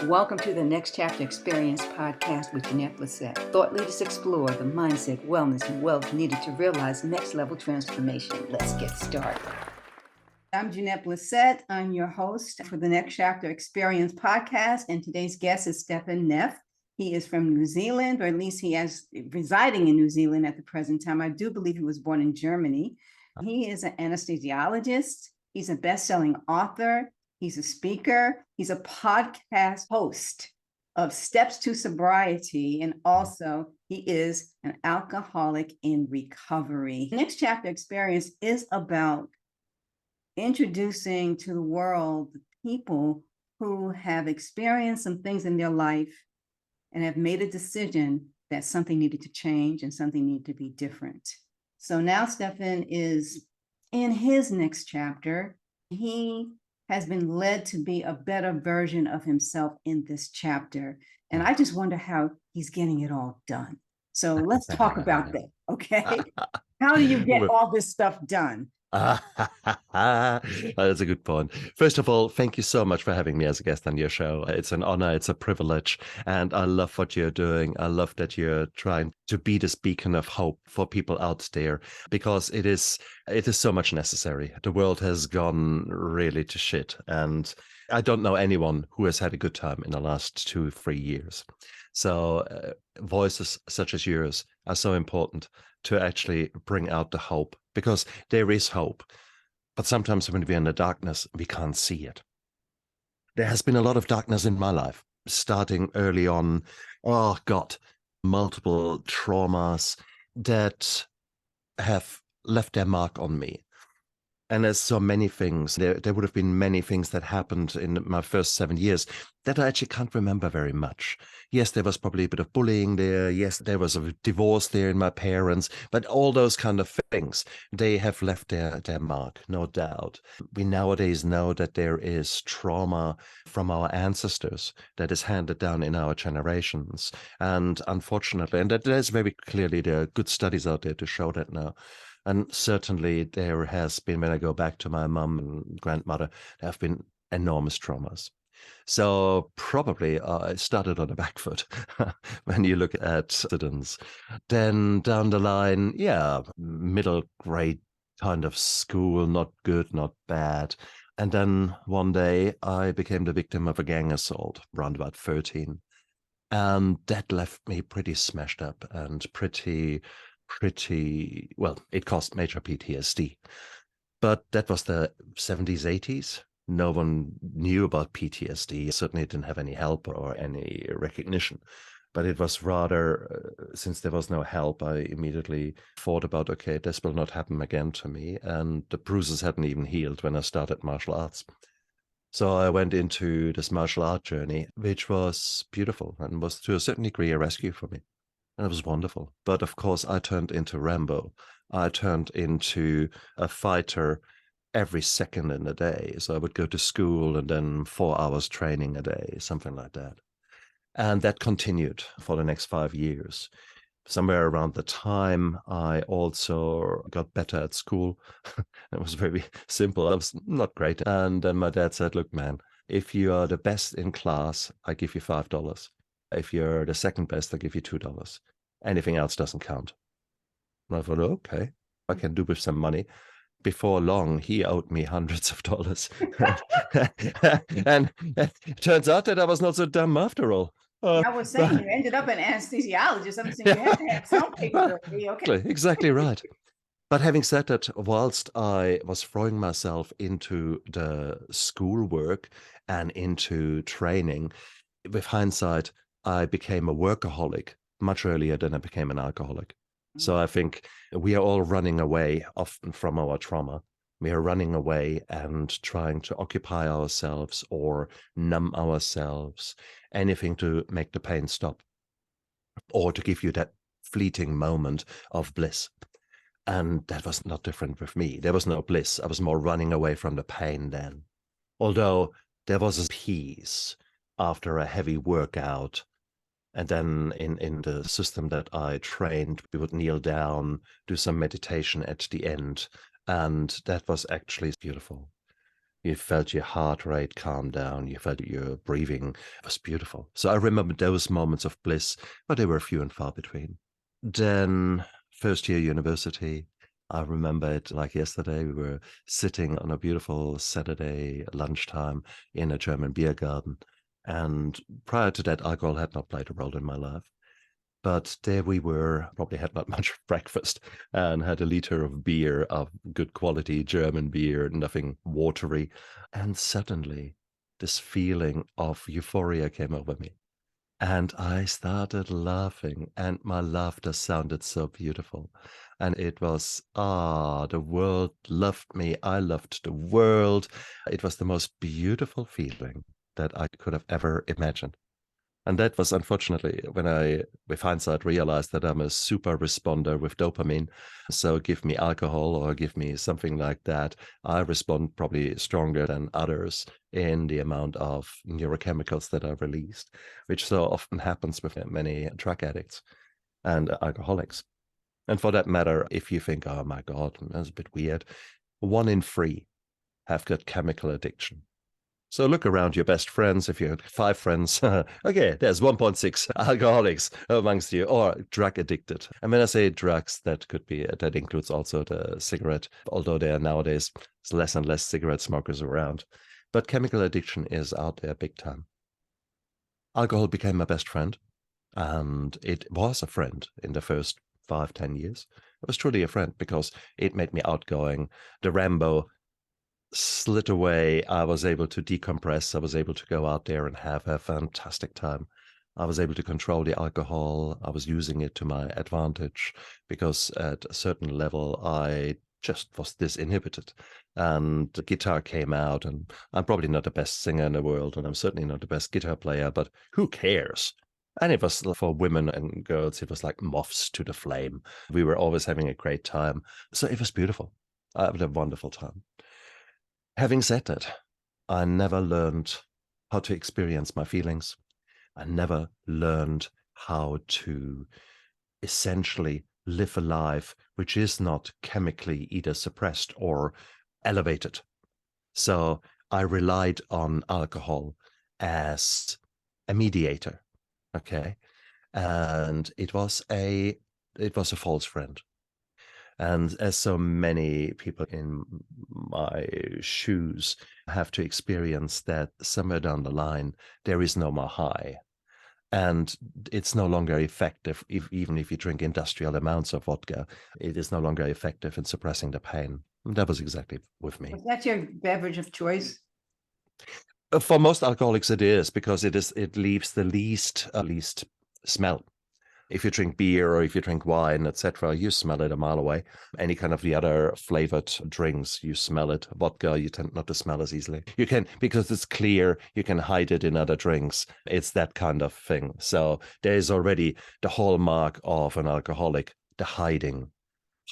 Welcome to the Next Chapter Experience podcast with Jeanette Lissette. Thought leaders explore the mindset, wellness, and wealth needed to realize next-level transformation. Let's get started. I'm Jeanette Lissette. I'm your host for the Next Chapter Experience podcast, and today's guest is Stephan Neff. He is from New Zealand, or at least he is residing in New Zealand at the present time. I do believe he was born in Germany. He is an anesthesiologist. He's a best-selling author. He's a speaker. He's a podcast host of Steps to Sobriety. And also he is an alcoholic in recovery. The Next Chapter Experience is about introducing to the world people who have experienced some things in their life and have made a decision that something needed to change and something needed to be different. So now Stephan is in his next chapter. He has been led to be a better version of himself in this chapter. And I just wonder how he's getting it all done. So let's talk about that, okay? How do you get all this stuff done? That's a good point. First of all, thank you so much for having me as a guest on your show. It's an honor, it's a privilege, and I love what you're doing. I love that you're trying to be this beacon of hope for people out there, because it is so much necessary. The world has gone really to shit, and I don't know anyone who has had a good time in the last 2-3 years. So voices such as yours are so important to actually bring out the hope, because there is hope. But sometimes when we're in the darkness, we can't see it. There has been a lot of darkness in my life, starting early on. Oh, God, multiple traumas that have left their mark on me. And there's so many things. There would have been many things that happened in my first 7 years that I actually can't remember very much. Yes, there was probably a bit of bullying there. Yes, there was a divorce there in my parents. But all those kind of things, they have left their mark, no doubt. We nowadays know that there is trauma from our ancestors that is handed down in our generations. And unfortunately, and that there's very clearly, there are good studies out there to show that now. And certainly there has been, when I go back to my mum and grandmother, there have been enormous traumas. So probably I started on a back foot when you look at students. Then down the line, middle grade kind of school, not good, not bad. And then one day I became the victim of a gang assault around about 13. And that left me pretty smashed up and pretty, well, it caused major PTSD. But that was the 70s, 80s. No one knew about PTSD. Certainly didn't have any help or any recognition. But it was rather, since there was no help, I immediately thought about, okay, this will not happen again to me. And the bruises hadn't even healed when I started martial arts. So I went into this martial art journey, which was beautiful and was to a certain degree a rescue for me. And it was wonderful. But of course, I turned into Rambo. I turned into a fighter every second in the day. So I would go to school and then 4 hours training a day, something like that. And that continued for the next 5 years. Somewhere around the time I also got better at school. It was very simple. I was not great. And then my dad said, look, man, if you are the best in class, I give you $5. If you're the second best, I'll give you $2. Anything else doesn't count. And I thought, okay, I can do with some money. Before long, he owed me hundreds of dollars. And it turns out that I was not so dumb after all. I was saying you ended up an anesthesiologist. I'm saying you have to have some capability. Okay. Exactly right. But having said that, whilst I was throwing myself into the schoolwork and into training, with hindsight, I became a workaholic much earlier than I became an alcoholic. So I think we are all running away often from our trauma. We are running away and trying to occupy ourselves or numb ourselves, anything to make the pain stop or to give you that fleeting moment of bliss. And that was not different with me. There was no bliss. I was more running away from the pain then. Although there was a peace after a heavy workout. And then in the system that I trained, we would kneel down, do some meditation at the end. And that was actually beautiful. You felt your heart rate calm down. You felt your breathing. It was beautiful. So I remember those moments of bliss, but they were few and far between. Then first year university, I remember it like yesterday. We were sitting on a beautiful Saturday lunchtime in a German beer garden. And prior to that, alcohol had not played a role in my life. But there we were, probably had not much breakfast and had a liter of beer, of good quality German beer, nothing watery. And suddenly this feeling of euphoria came over me. And I started laughing, and my laughter sounded so beautiful. And it was, the world loved me. I loved the world. It was the most beautiful feeling that I could have ever imagined. And that was unfortunately when I, with hindsight, realized that I'm a super responder with dopamine. So give me alcohol or give me something like that. I respond probably stronger than others in the amount of neurochemicals that are released, which so often happens with many drug addicts and alcoholics. And for that matter, if you think, oh my God, that's a bit weird, 1 in 3 have got chemical addiction. So look around your best friends. If you had 5 friends, okay, there's 1.6 alcoholics amongst you or drug addicted. And when I say drugs, that could be, that includes also the cigarette, although there are nowadays less and less cigarette smokers around. But chemical addiction is out there big time. Alcohol became my best friend, and it was a friend in the first 5, 10 years. It was truly a friend because it made me outgoing. The Rambo slid away. I was able to decompress. I was able to go out there and have a fantastic time. I was able to control the alcohol. I was using it to my advantage because at a certain level, I just was disinhibited. And the guitar came out, and I'm probably not the best singer in the world, and I'm certainly not the best guitar player, but who cares? And it was for women and girls, it was like moths to the flame. We were always having a great time. So it was beautiful. I had a wonderful time. Having said that, I never learned how to experience my feelings. I never learned how to essentially live a life which is not chemically either suppressed or elevated. So I relied on alcohol as a mediator. Okay. And it was a false friend. And as so many people in my shoes have to experience that somewhere down the line, there is no more high. And it's no longer effective, even if you drink industrial amounts of vodka, it is no longer effective in suppressing the pain. And that was exactly with me. Was that your beverage of choice? For most alcoholics, it is because it leaves the least smell. If you drink beer or if you drink wine, etc., you smell it a mile away. Any kind of the other flavored drinks, you smell it. Vodka, you tend not to smell as easily. You can, because it's clear, you can hide it in other drinks. It's that kind of thing. So there is already the hallmark of an alcoholic, the hiding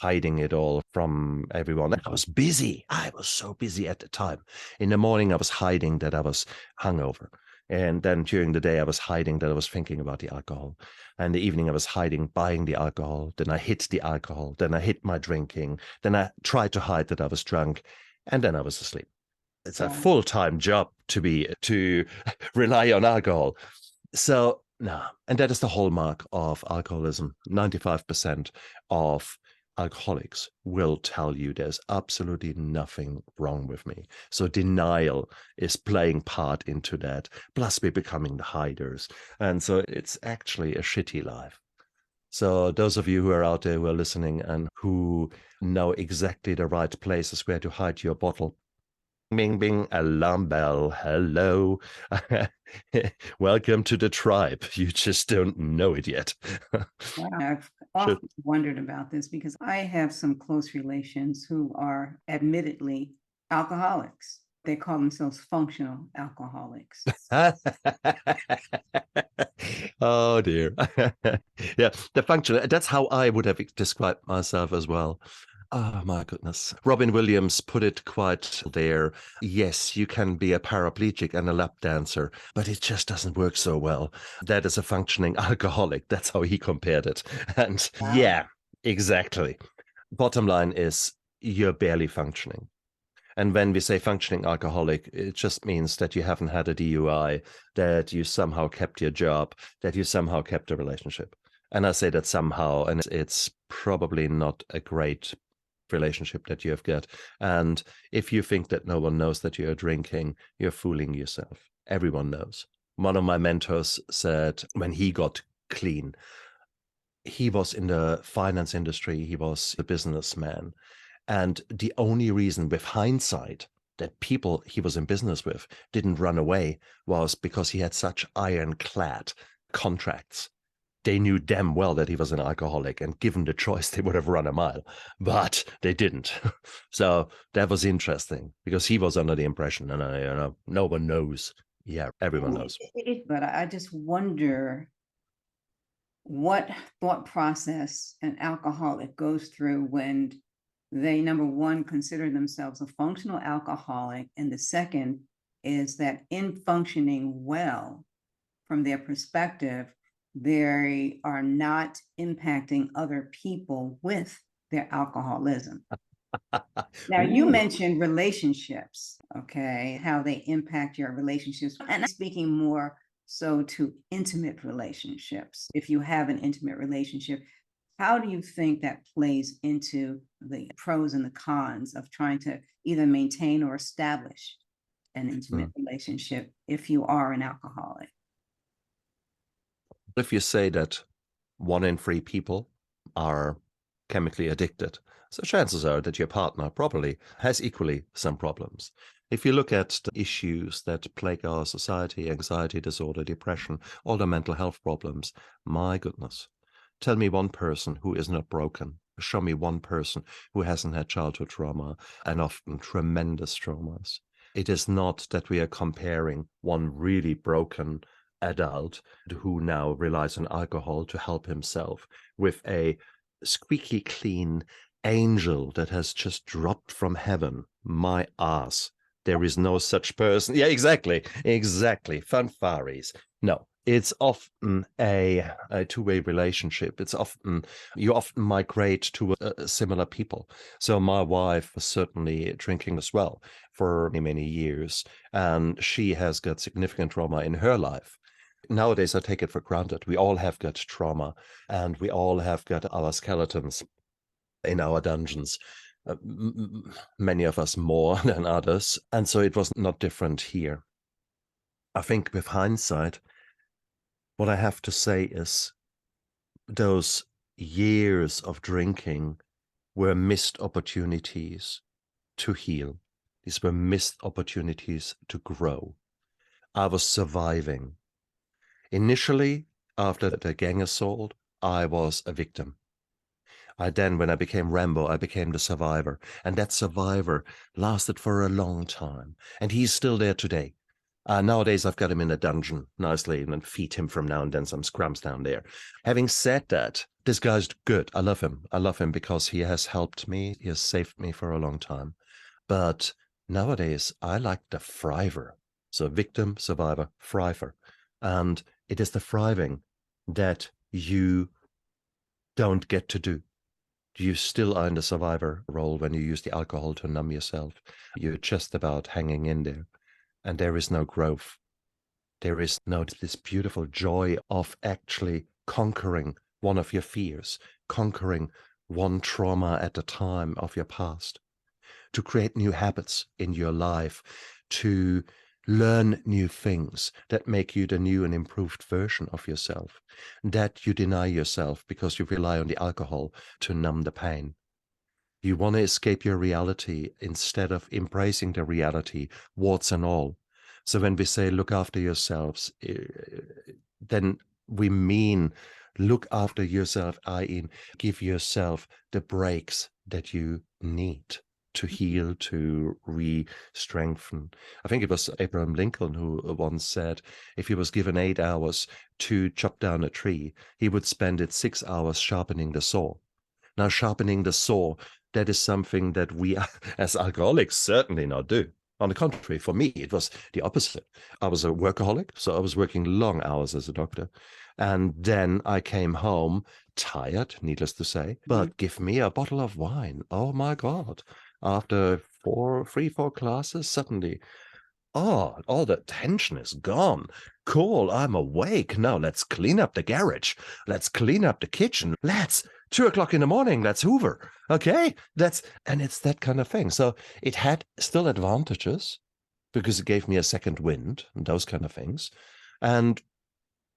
it all from everyone. And I was busy. I was so busy at the time. In the morning, I was hiding that I was hungover. And then during the day, I was hiding that I was thinking about the alcohol. And the evening, I was hiding, buying the alcohol. Then I hid the alcohol. Then I hid my drinking. Then I tried to hide that I was drunk. And then I was asleep. It's a full-time job to rely on alcohol. So, no. And that is the hallmark of alcoholism. 95% of alcoholics will tell you there's absolutely nothing wrong with me. So denial is playing part into that. Plus we're becoming the hiders. And so it's actually a shitty life. So those of you who are out there who are listening and who know exactly the right places where to hide your bottle, bing, bing, alarm bell, hello. Welcome to the tribe. You just don't know it yet. Wow. I've often wondered about this because I have some close relations who are admittedly alcoholics. They call themselves functional alcoholics. Oh dear. Yeah, the functional, that's how I would have described myself as well. Oh my goodness. Robin Williams put it quite there. Yes, you can be a paraplegic and a lap dancer, but it just doesn't work so well. That is a functioning alcoholic. That's how he compared it. And yeah, exactly. Bottom line is you're barely functioning. And when we say functioning alcoholic, it just means that you haven't had a DUI, that you somehow kept your job, that you somehow kept a relationship. And I say that somehow, and it's probably not a great relationship that you have got. And if you think that no one knows that you're drinking, you're fooling yourself. Everyone knows. One of my mentors said when he got clean, he was in the finance industry, he was a businessman. And the only reason, with hindsight, that people he was in business with didn't run away was because he had such ironclad contracts. They knew damn well that he was an alcoholic, and given the choice, they would have run a mile, but they didn't. So that was interesting because he was under the impression, and no one knows. Yeah, everyone knows. But I just wonder what thought process an alcoholic goes through when they, number one, consider themselves a functional alcoholic, and the second is that in functioning well, from their perspective, they are not impacting other people with their alcoholism. Now, you mentioned relationships, okay, how they impact your relationships. And I'm speaking more so to intimate relationships. If you have an intimate relationship, how do you think that plays into the pros and the cons of trying to either maintain or establish an intimate relationship if you are an alcoholic? If you say that 1 in 3 people are chemically addicted, so chances are that your partner probably has equally some problems. If you look at the issues that plague our society, anxiety disorder, depression, all the mental health problems, my goodness, tell me one person who is not broken. Show me one person who hasn't had childhood trauma, and often tremendous traumas. It is not that we are comparing one really broken adult who now relies on alcohol to help himself with a squeaky clean angel that has just dropped from heaven. My ass. There is no such person. Yeah, exactly. Fanfares. No, it's often a two-way relationship. It's often, you often migrate to similar people. So my wife was certainly drinking as well for many, many years, and she has got significant trauma in her life. Nowadays, I take it for granted. We all have got trauma, and we all have got our skeletons in our dungeons. Many of us more than others. And so it was not different here. I think with hindsight, what I have to say is those years of drinking were missed opportunities to heal. These were missed opportunities to grow. I was surviving. Initially, after the gang assault, I was a victim. When I became Rambo, I became the survivor. And that survivor lasted for a long time. And he's still there today. Nowadays, I've got him in a dungeon nicely and feed him from now and then some scrums down there. Having said that, this guy's good. I love him. I love him because he has helped me. He has saved me for a long time. But nowadays, I like the thriver. So victim, survivor, thriver. And it is the thriving that you don't get to do. You still are in the survivor role when you use the alcohol to numb yourself. You're just about hanging in there. And there is no growth. There is no this beautiful joy of actually conquering one of your fears, conquering one trauma at a time of your past, to create new habits in your life, to learn new things that make you the new and improved version of yourself, that you deny yourself because you rely on the alcohol to numb the pain. You want to escape your reality instead of embracing the reality, warts and all. So when we say look after yourselves, then we mean look after yourself, i.e., give yourself the breaks that you need to heal, to re-strengthen. I think it was Abraham Lincoln who once said if he was given 8 hours to chop down a tree, he would spend it 6 hours sharpening the saw. Now, sharpening the saw, that is something that we as alcoholics certainly not do. On the contrary, for me, it was the opposite. I was a workaholic, so I was working long hours as a doctor. And then I came home tired, needless to say, but give me a bottle of wine. Oh my God. After 4 classes, suddenly, oh, all the tension is gone. Cool, I'm awake. Now let's clean up the garage. Let's clean up the kitchen. 2 o'clock in the morning, let's hoover. Okay? And it's that kind of thing. So it had still advantages because it gave me a second wind and those kind of things. And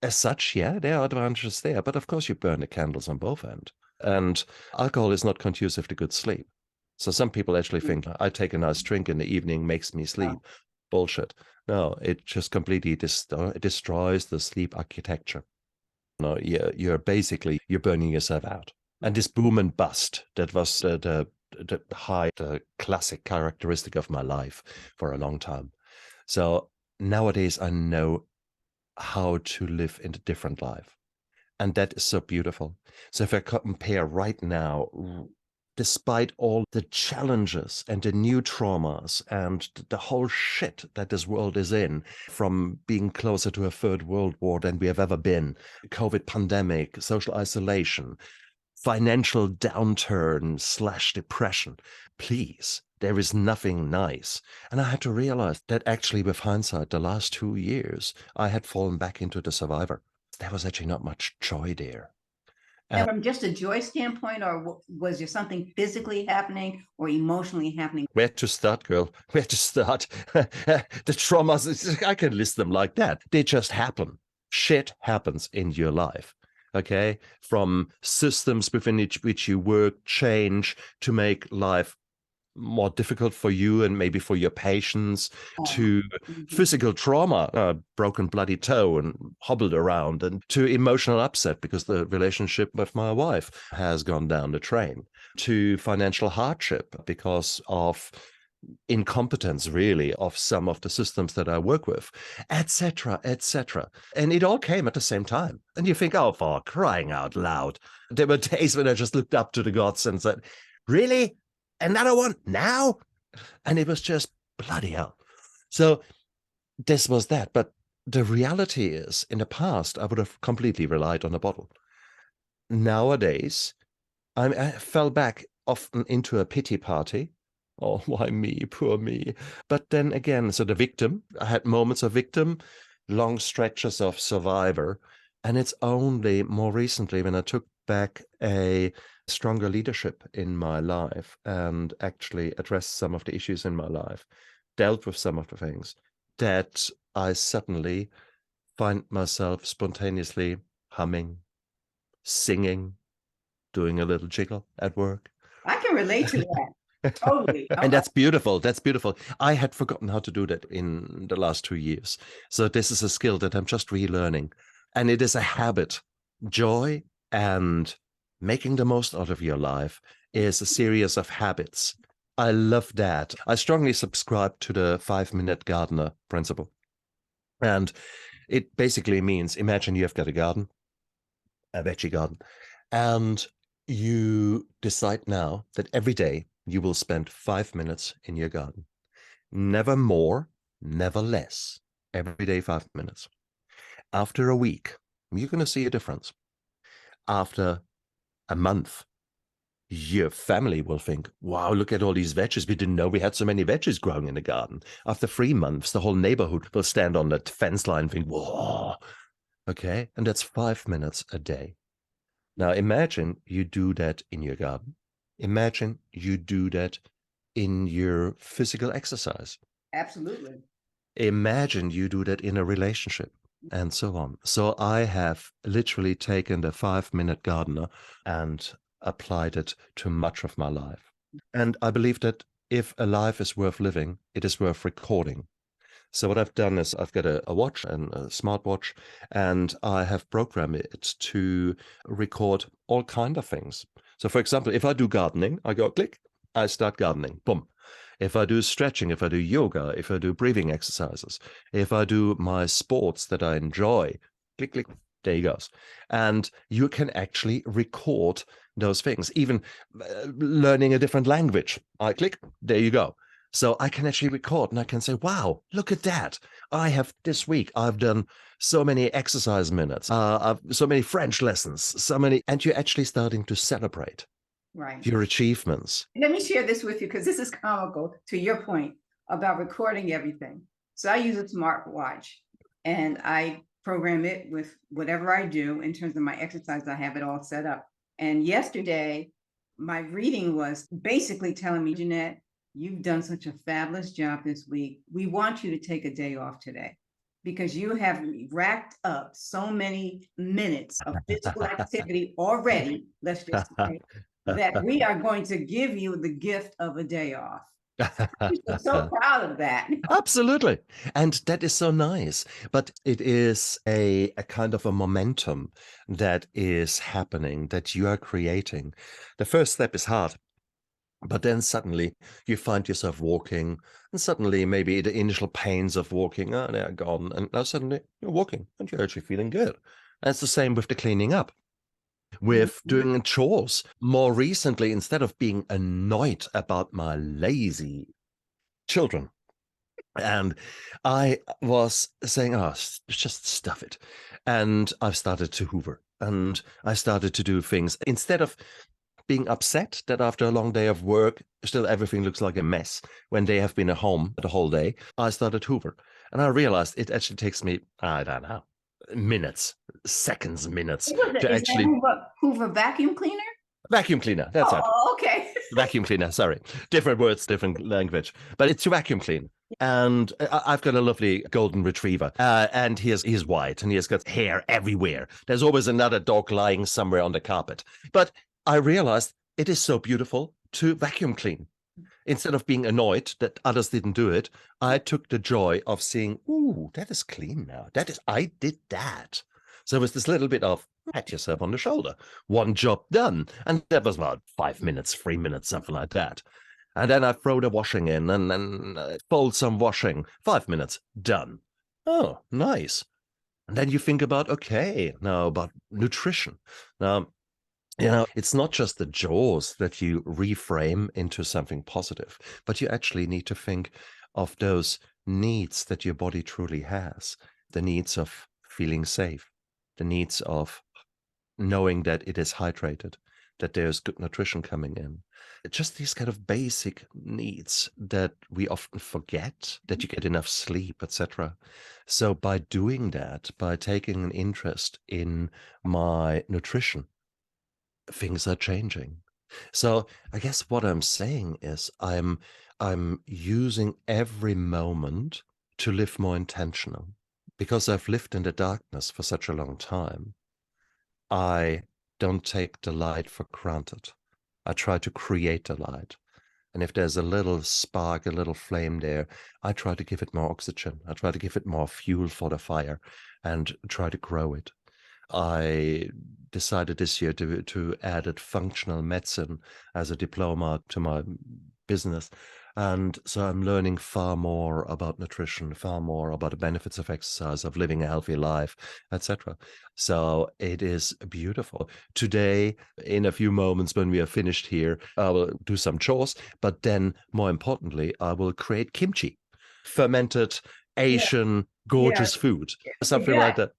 as such, yeah, there are advantages there. But of course, you burn the candles on both ends. And alcohol is not conducive to good sleep. So some people actually think I take a nice drink in the evening, makes me sleep. Bullshit. No, it just completely destroys the sleep architecture. No, you're basically, you're burning yourself out. And this boom and bust, that was the classic characteristic of my life for a long time. So nowadays I know how to live in a different life. And that is so beautiful. So if I compare right now, despite all the challenges and the new traumas and the whole shit that this world is in, from being closer to a third world war than we have ever been, COVID pandemic, social isolation, financial downturn / depression, please, there is nothing nice. And I had to realize that actually, with hindsight, the last 2 years, I had fallen back into the survivor. There was actually not much joy there. And from just a joy standpoint, or was there something physically happening or emotionally happening? Where to start, girl? Where to start? The traumas, I can list them like that. They just happen. Shit happens in your life. Okay? From systems within which you work change to make life more difficult for you and maybe for your patients, to physical trauma, broken bloody toe and hobbled around, and to emotional upset because the relationship with my wife has gone down the drain, to financial hardship because of incompetence, really, of some of the systems that I work with, etc., etc. And it all came at the same time. And you think, oh, for crying out loud. There were days when I just looked up to the gods and said, really? Another one now? And it was just bloody hell. So this was that. But the reality is, in the past, I would have completely relied on a bottle. Nowadays, I fell back often into a pity party. Oh, why me? Poor me. But then again, so the victim, I had moments of victim, long stretches of survivor. And it's only more recently when I took back a stronger leadership in my life and actually addressed some of the issues in my life, dealt with some of the things, that I suddenly find myself spontaneously humming, singing, doing a little jiggle at work. I can relate to that. Totally. And that's beautiful. That's beautiful. I had forgotten how to do that in the last 2 years. So this is a skill that I'm just relearning. And it is a habit. Joy and making the most out of your life is a series of habits. I love that. I strongly subscribe to the 5-minute gardener principle. And it basically means, imagine you've got a garden, a veggie garden, and you decide now that every day you will spend 5 minutes in your garden. Never more, never less. Every day, 5 minutes. After a week, you're going to see a difference. After a month, your family will think, wow, look at all these veggies. We didn't know we had so many veggies growing in the garden. After 3 months, the whole neighborhood will stand on that fence line and think, whoa. Okay, and that's 5 minutes a day. Now imagine you do that in your garden. Imagine you do that in your physical exercise. Absolutely. Imagine you do that in a relationship, and so on. So I have literally taken the 5-minute gardener and applied it to much of my life. And I believe that if a life is worth living, it is worth recording. So what I've done is I've got a watch and a smartwatch, and I have programmed it to record all kind of things. So for example, if I do gardening, I go click, I start gardening, boom. If I do stretching, if I do yoga, if I do breathing exercises, if I do my sports that I enjoy, click, click, there he goes. And you can actually record those things. Even learning a different language, I click, there you go. So I can actually record and I can say, wow, look at that. This week, I've done so many exercise minutes, I've so many French lessons, and you're actually starting to celebrate. Right. your achievements. Let me share this with you because this is comical to your point about recording everything. So I use a smartwatch and I program it with whatever I do in terms of my exercise. I have it all set up. And yesterday, my reading was basically telling me, Jeanette, you've done such a fabulous job this week. We want you to take a day off today because you have racked up so many minutes of physical activity already. Let's just say that we are going to give you the gift of a day off. I'm so proud of that. Absolutely. And that is so nice. But it is a kind of a momentum that is happening, that you are creating. The first step is hard. But then suddenly you find yourself walking, and suddenly maybe the initial pains of walking, they're gone. And now suddenly you're walking and you're actually feeling good. And it's the same with the cleaning up, with doing chores. More recently, instead of being annoyed about my lazy children, and I was saying, oh, just stuff it. And I've started to hoover and I started to do things instead of being upset that after a long day of work, still everything looks like a mess when they have been at home the whole day. I started hoover and I realized it actually takes me, I don't know, minutes, seconds, minutes to Is that actually Hoover vacuum cleaner? vacuum cleaner. That's right. Oh, okay. Vacuum cleaner. Sorry. Different words, different language, but it's to vacuum clean. And I've got a lovely golden retriever, and he's white, and he has got hair everywhere. There's always another dog lying somewhere on the carpet. But I realized it is so beautiful to vacuum clean. Instead of being annoyed that others didn't do it, I took the joy of seeing, ooh, that is clean now. I did that. So it was this little bit of pat yourself on the shoulder. One job done. And that was about 5 minutes, 3 minutes, something like that. And then I throw the washing in and then fold some washing. 5 minutes, done. Oh, nice. And then you think about, okay, now about nutrition. Now, it's not just the jaws that you reframe into something positive, but you actually need to think of those needs that your body truly has. The needs of feeling safe, the needs of knowing that it is hydrated, that there's good nutrition coming in. Just these kind of basic needs that we often forget, that you get enough sleep, etc. So by doing that, by taking an interest in my nutrition, things are changing. So I guess what I'm saying is I'm using every moment to live more intentional. Because I've lived in the darkness for such a long time, I don't take the light for granted. I try to create the light. And if there's a little spark, a little flame there, I try to give it more oxygen. I try to give it more fuel for the fire and try to grow it. I decided this year to add functional medicine as a diploma to my business. And so I'm learning far more about nutrition, far more about the benefits of exercise, of living a healthy life, etc. So it is beautiful. Today, in a few moments when we are finished here, I will do some chores, but then more importantly, I will create kimchi, fermented Asian gorgeous food, something like that.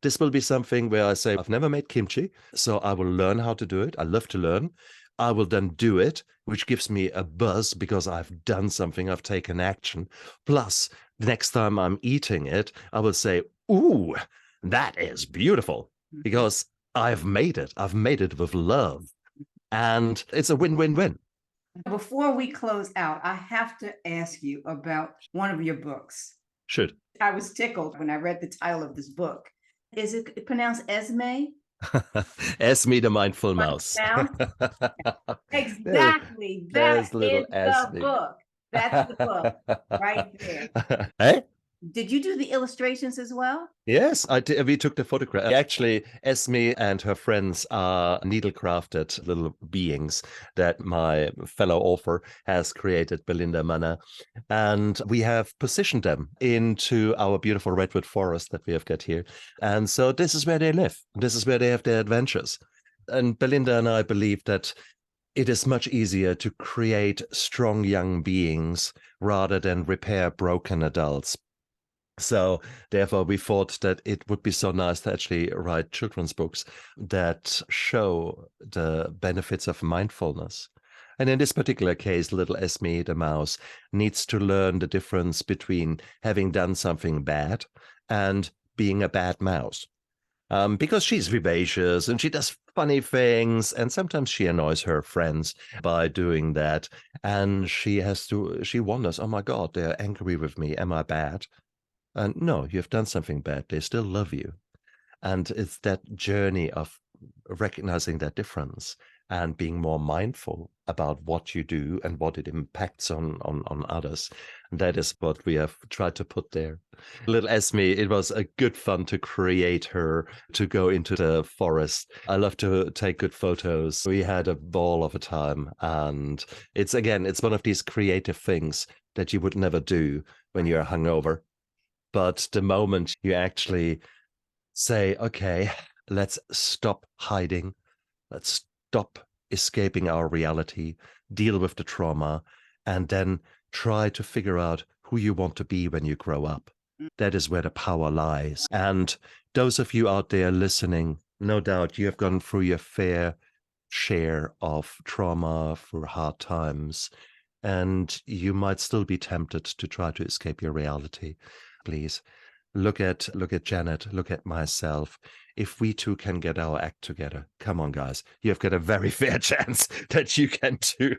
This will be something where I say, I've never made kimchi, so I will learn how to do it. I love to learn. I will then do it, which gives me a buzz because I've done something, I've taken action. Plus, the next time I'm eating it, I will say, ooh, that is beautiful because I've made it. I've made it with love. And it's a win-win-win. Before we close out, I have to ask you about one of your books. Should. I was tickled when I read the title of this book. Is it pronounced Esme? Esme the Mindful Mouse. Exactly. There's That little is Esme. the book. That's the book right there. Hey? Did you do the illustrations as well? Yes, we took the photograph. Actually, Esme and her friends are needle-crafted little beings that my fellow author has created, Belinda Manna. And we have positioned them into our beautiful redwood forest that we have got here. And so this is where they live. This is where they have their adventures. And Belinda and I believe that it is much easier to create strong young beings rather than repair broken adults. So therefore, we thought that it would be so nice to actually write children's books that show the benefits of mindfulness. And in this particular case, little Esme, the mouse, needs to learn the difference between having done something bad and being a bad mouse. Because she's vivacious and she does funny things, and sometimes she annoys her friends by doing that. And she wonders, oh my God, they're angry with me. Am I bad? And no, you've done something bad. They still love you. And it's that journey of recognizing that difference and being more mindful about what you do and what it impacts on others. And that is what we have tried to put there. Little Esme, it was a good fun to create her, to go into the forest. I love to take good photos. We had a ball of a time. And it's one of these creative things that you would never do when you're hungover. But the moment you actually say, okay, let's stop hiding, let's stop escaping our reality, deal with the trauma, and then try to figure out who you want to be when you grow up. That is where the power lies. And those of you out there listening, no doubt you have gone through your fair share of trauma, through hard times, and you might still be tempted to try to escape your reality. Please look at Janet, look at myself. If we two can get our act together, come on, guys, you've got a very fair chance that you can too.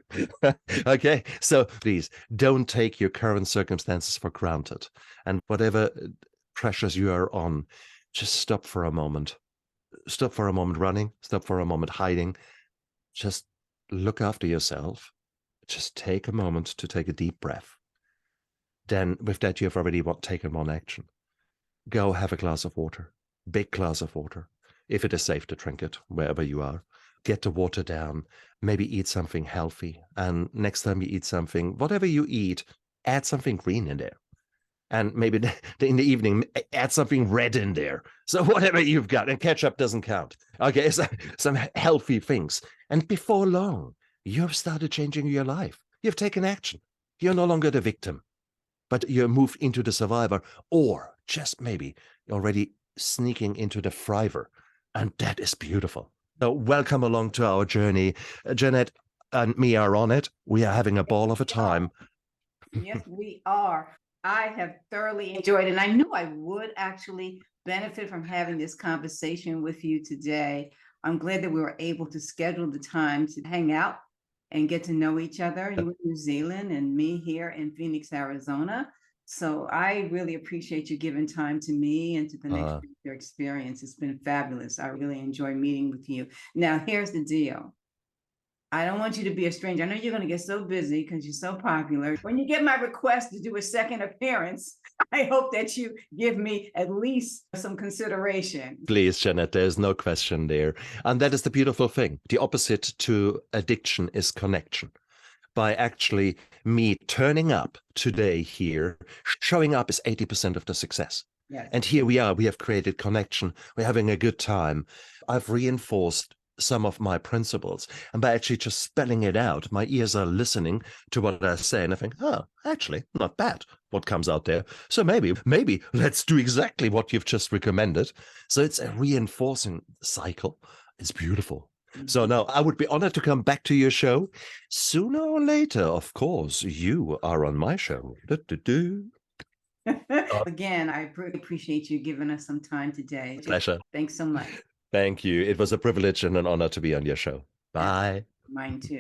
Okay, so please don't take your current circumstances for granted, and whatever pressures you are on, just stop for a moment. Stop for a moment running, stop for a moment hiding. Just look after yourself. Just take a moment to take a deep breath. Then with that, you have already taken one action. Go have a glass of water, big glass of water, if it is safe to drink it, wherever you are. Get the water down, maybe eat something healthy. And next time you eat something, whatever you eat, add something green in there. And maybe in the evening, add something red in there. So whatever you've got, and ketchup doesn't count. Okay, so some healthy things. And before long, you've started changing your life. You've taken action. You're no longer the victim, but you move into the survivor, or just maybe already sneaking into the thriver. And that is beautiful. So welcome along to our journey. Jeanette and me are on it. We are having a ball of a time. Yes, we are. I have thoroughly enjoyed it. And I knew I would actually benefit from having this conversation with you today. I'm glad that we were able to schedule the time to hang out and get to know each other. You in New Zealand and me here in Phoenix, Arizona. So I really appreciate you giving time to me and to the next your experience. It's been fabulous. I really enjoy meeting with you. Now, here's the deal. I don't want you to be a stranger. I know you're going to get so busy because you're so popular. When you get my request to do a second appearance, I hope that you give me at least some consideration. Please, Janet, there's no question there. And that is the beautiful thing. The opposite to addiction is connection. By actually me turning up today here, showing up is 80% of the success. Yes. And here we are, we have created connection, we're having a good time. I've reinforced some of my principles, and by actually just spelling it out, my ears are listening to what I say, and I think, oh, actually, not bad what comes out there. So maybe let's do exactly what you've just recommended. So it's a reinforcing cycle. It's beautiful. So now I would be honored to come back to your show sooner or later. Of course, you are on my show. Again, I appreciate you giving us some time today. Pleasure. Thanks so much. Thank you. It was a privilege and an honor to be on your show. Bye. Mine too.